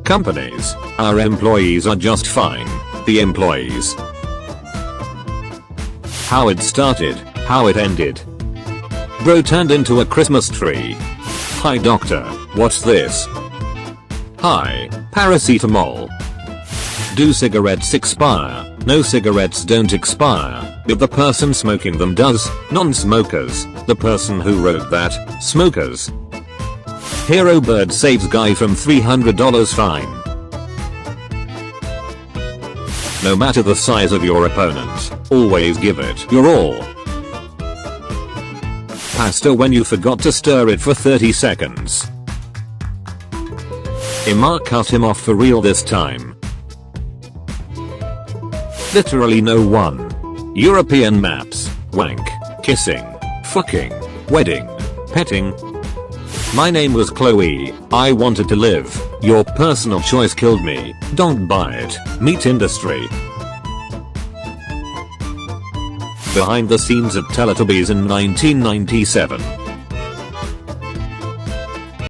Companies. Our employees are just fine. The employees. How it started, how it ended. Bro turned into a Christmas tree. Hi doctor, what's this? Hi, paracetamol. Do cigarettes expire? No, cigarettes don't expire. If the person smoking them does. Non-smokers. The person who wrote that. Smokers. Hero bird saves guy from $300 fine. No matter the size of your opponent, always give it your all. Pasta when you forgot to stir it for 30 seconds. Imar cut him off for real this time. Literally no one. European maps. Wank. Kissing. Fucking. Wedding. Petting. My name was Chloe. I wanted to live. Your personal choice killed me. Don't buy it. Meat industry. Behind the scenes of Teletubbies in 1997.